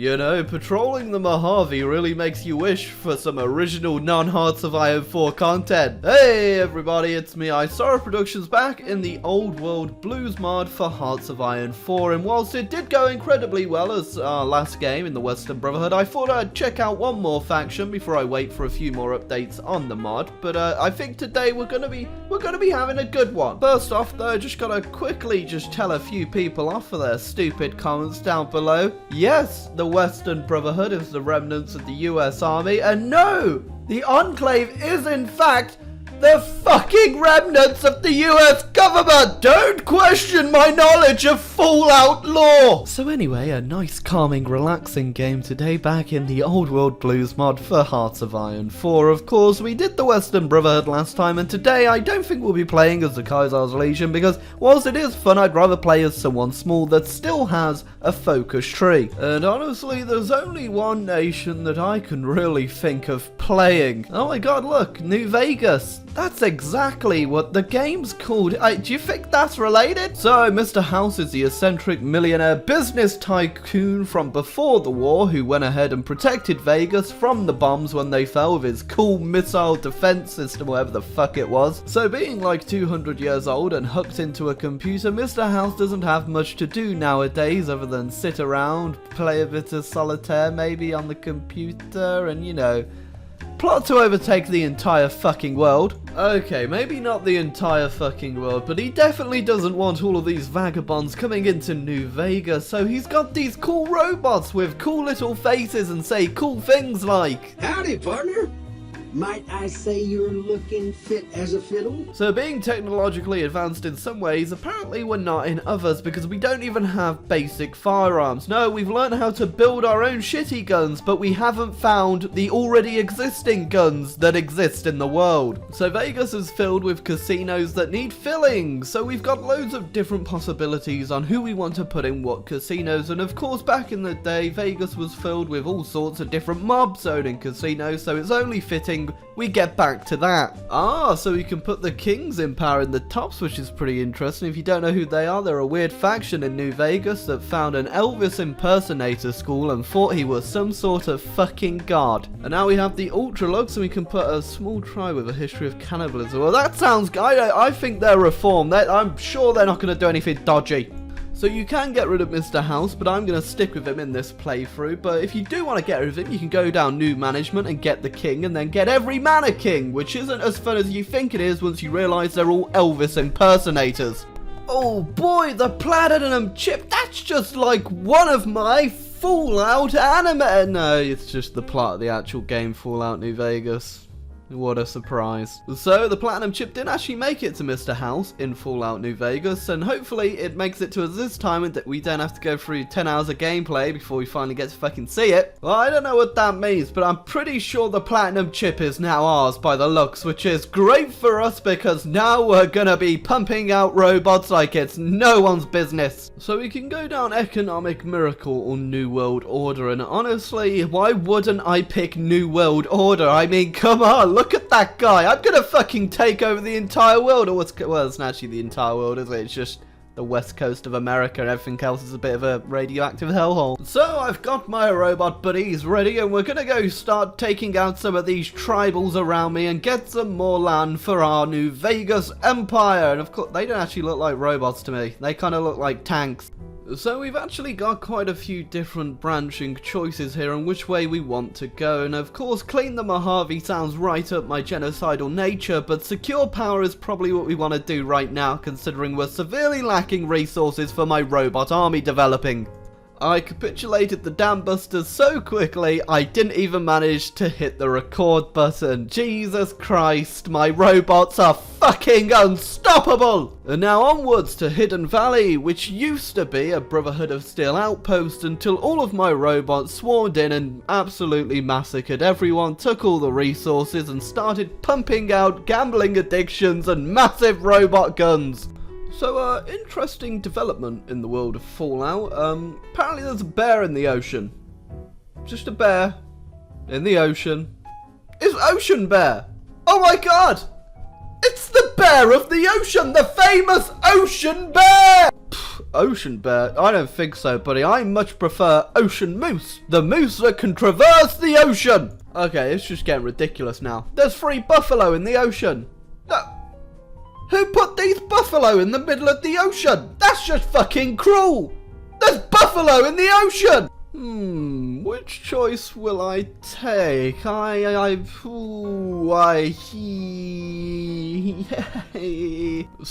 You know, patrolling the Mojave really makes you wish for some original non-Hearts of Iron 4 content. Hey everybody, it's me, Isara Productions, back in the Old World Blues mod for Hearts of Iron 4, and whilst it did go incredibly well as our last game in the Western Brotherhood, I thought I'd check out one more faction before I wait for a few more updates on the mod. But I think today we're gonna be having a good one. First off though, just gotta quickly just tell a few people off for their stupid comments down below. Yes, the Western Brotherhood is the remnants of the US Army, and no, the Enclave is in fact the fucking remnants of the US government! Don't question my knowledge of Fallout lore! So anyway, a nice, calming, relaxing game today back in the Old World Blues mod for Hearts of Iron 4. Of course, we did the Western Brotherhood last time, and today I don't think we'll be playing as the Caesar's Legion, because whilst it is fun, I'd rather play as someone small that still has a focus tree. And honestly, there's only one nation that I can really think of playing. Oh my god, look, New Vegas. That's exactly what the game's called. Do you think that's related? So, Mr. House is the eccentric millionaire business tycoon from before the war who went ahead and protected Vegas from the bombs when they fell with his cool missile defense system, whatever the fuck it was. So, being like 200 years old and hooked into a computer, Mr. House doesn't have much to do nowadays other than sit around, play a bit of solitaire maybe on the computer, and you know, plot to overtake the entire fucking world. Okay, maybe not the entire fucking world, but he definitely doesn't want all of these vagabonds coming into New Vegas, so he's got these cool robots with cool little faces and say cool things like, "Howdy, partner. Might I say you're looking fit as a fiddle?" So being technologically advanced in some ways, apparently we're not in others, because we don't even have basic firearms. No, we've learned how to build our own shitty guns, but we haven't found the already existing guns that exist in the world. So Vegas is filled with casinos that need filling, so we've got loads of different possibilities on who we want to put in what casinos, and of course back in the day, Vegas was filled with all sorts of different mobs owning casinos, so it's only fitting we get back to that. So we can put the Kings in power in the tops, which is pretty interesting. If you don't know who they are, they're a weird faction in New Vegas that found an Elvis impersonator school and thought he was some sort of fucking god. And now we have the Ultralugs, and we can put a small tribe with a history of cannibalism. Well, that sounds, I think they're reformed. I'm sure they're not going to do anything dodgy. So you can get rid of Mr. House, but I'm going to stick with him in this playthrough. But if you do want to get rid of him, you can go down New Management and get the King, and then get every man a King, which isn't as fun as you think it is once you realise they're all Elvis impersonators. Oh boy, the Platinum Chip, that's just like one of my Fallout anime. No, it's just the plot of the actual game Fallout New Vegas. What a surprise. So, the Platinum Chip did actually make it to Mr. House in Fallout New Vegas, and hopefully it makes it to us this time and that we don't have to go through 10 hours of gameplay before we finally get to fucking see it. Well, I don't know what that means, but I'm pretty sure the Platinum Chip is now ours by the looks, which is great for us because now we're gonna be pumping out robots like it's no one's business. So we can go down Economic Miracle or New World Order, and honestly, why wouldn't I pick New World Order? I mean, come on, look at that guy. I'm gonna fucking take over the entire world. Or well, it's not actually the entire world, is it? It's just the west coast of America, and everything else is a bit of a radioactive hellhole. So I've got my robot buddies ready, and we're gonna go start taking out some of these tribals around me and get some more land for our New Vegas empire. And of course, they don't actually look like robots to me. They kind of look like tanks. So we've actually got quite a few different branching choices here on which way we want to go, and of course clean the Mojave sounds right up my genocidal nature, but secure power is probably what we want to do right now, considering we're severely lacking resources for my robot army developing. I capitulated the Dam Busters so quickly, I didn't even manage to hit the record button. Jesus Christ, my robots are fucking unstoppable! And now onwards to Hidden Valley, which used to be a Brotherhood of Steel outpost until all of my robots swarmed in and absolutely massacred everyone, took all the resources and started pumping out gambling addictions and massive robot guns. So, interesting development in the world of Fallout. Apparently there's a bear in the ocean. Just a bear in the ocean. It's Ocean Bear! Oh my god! It's the bear of the ocean! The famous Ocean Bear! Ocean bear? I don't think so, buddy. I much prefer ocean moose. The moose that can traverse the ocean. Okay, it's just getting ridiculous now. There's 3 buffalo in the ocean. Who put these buffalo in the middle of the ocean? That's just fucking cruel. There's buffalo in the ocean. Which choice will I take? So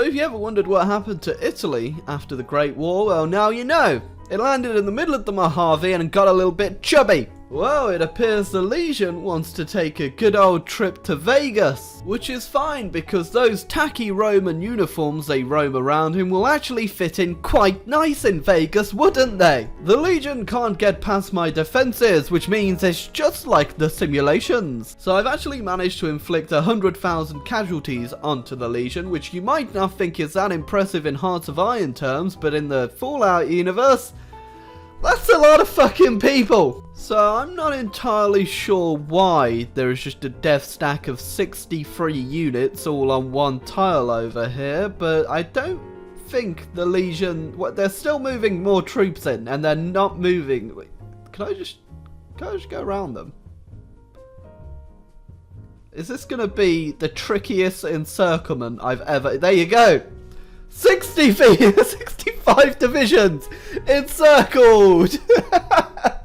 if you ever wondered what happened to Italy after the Great War, well, now you know. It landed in the middle of the Mojave and got a little bit chubby. Well, it appears the Legion wants to take a good old trip to Vegas, which is fine because those tacky Roman uniforms they roam around in will actually fit in quite nice in Vegas, wouldn't they? The Legion can't get past my defenses, which means it's just like the simulations. So I've actually managed to inflict 100,000 casualties onto the Legion, which you might not think is that impressive in Hearts of Iron terms, but in the Fallout universe, that's a lot of fucking people! So I'm not entirely sure why there is just a death stack of 63 units all on one tile over here, but I don't think the Legion... they're still moving more troops in, and they're not moving... Wait, can I just go around them? Is this gonna be the trickiest encirclement I've ever... There you go! 65 divisions encircled.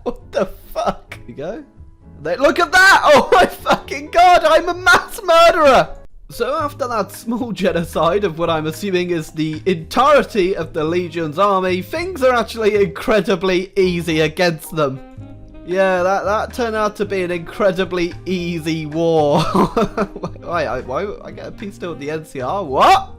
What the fuck? Here we go. Look at that! Oh my fucking god! I'm a mass murderer. So after that small genocide of what I'm assuming is the entirety of the Legion's army, things are actually incredibly easy against them. Yeah, that turned out to be an incredibly easy war. Why I get a peace deal with the NCR? What?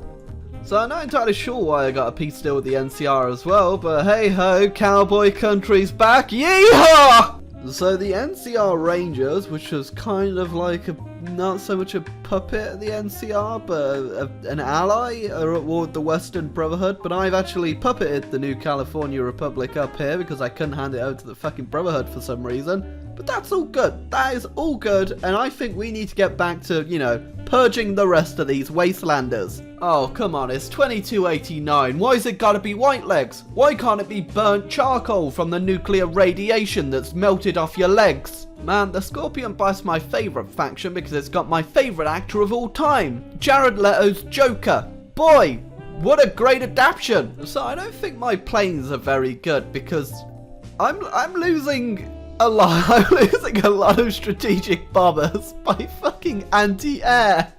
So I'm not entirely sure why I got a peace deal with the NCR as well, but hey ho, cowboy country's back, yeehaw! So the NCR Rangers, which was kind of like not so much a puppet of the NCR, but an ally with the Western Brotherhood, but I've actually puppeted the New California Republic up here because I couldn't hand it over to the fucking Brotherhood for some reason. But that's all good. That is all good, and I think we need to get back to, you know, purging the rest of these wastelanders. Oh, come on, it's 2289. Why's it gotta be white legs? Why can't it be burnt charcoal from the nuclear radiation that's melted off your legs? Man, the Scorpion Bite's my favourite faction because it's got my favourite actor of all time, Jared Leto's Joker. Boy, what a great adaptation. So I don't think my planes are very good because I'm losing a lot. I'm losing a lot of strategic bombers by fucking anti-air.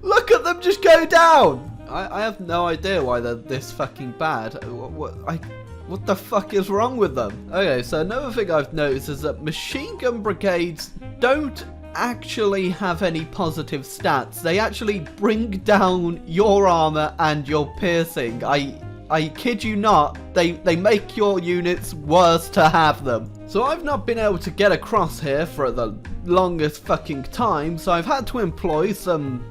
Look at them just go down. I have no idea why they're this fucking bad. What the fuck is wrong with them? Okay, so another thing I've noticed is that machine gun brigades don't actually have any positive stats. They actually bring down your armor and your piercing. I kid you not, they make your units worse to have them. So I've not been able to get across here for the longest fucking time, so I've had to employ some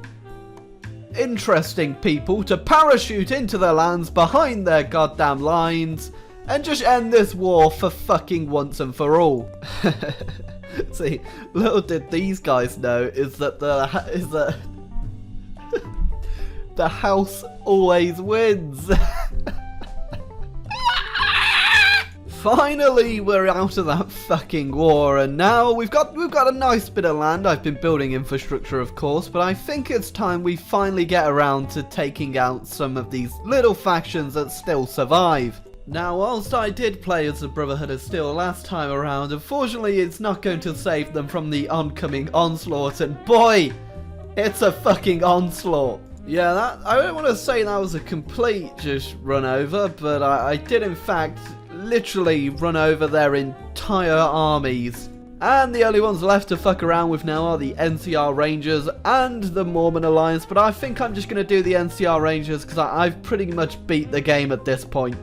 interesting people to parachute into their lands behind their goddamn lines and just end this war for fucking once and for all. See, little did these guys know is that the house always wins. Finally, we're out of that fucking war, and now we've got a nice bit of land. I've been building infrastructure, of course, but I think it's time we finally get around to taking out some of these little factions that still survive. Now, whilst I did play as the Brotherhood of Steel last time around, unfortunately it's not going to save them from the oncoming onslaught, and boy, it's a fucking onslaught. Yeah, I don't want to say that was a complete just run over, but I did in fact literally run over their entire armies. And the only ones left to fuck around with now are the NCR Rangers and the Mormon Alliance, but I think I'm just going to do the NCR Rangers because I've pretty much beat the game at this point.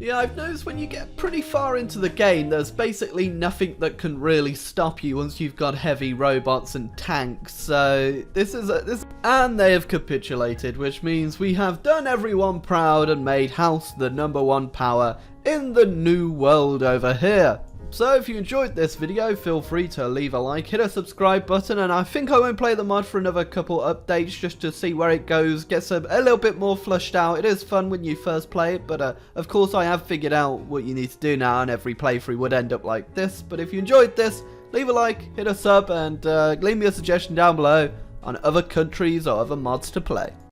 Yeah, I've noticed when you get pretty far into the game, there's basically nothing that can really stop you once you've got heavy robots and tanks. So and they have capitulated, which means we have done everyone proud and made House the #1 power in the new world over here. So if you enjoyed this video, feel free to leave a like, hit a subscribe button, and I think I won't play the mod for another couple updates just to see where it goes, gets a little bit more flushed out. It is fun when you first play it, but of course I have figured out what you need to do now, and every playthrough would end up like this. But if you enjoyed this, leave a like, hit a sub, and leave me a suggestion down below on other countries or other mods to play.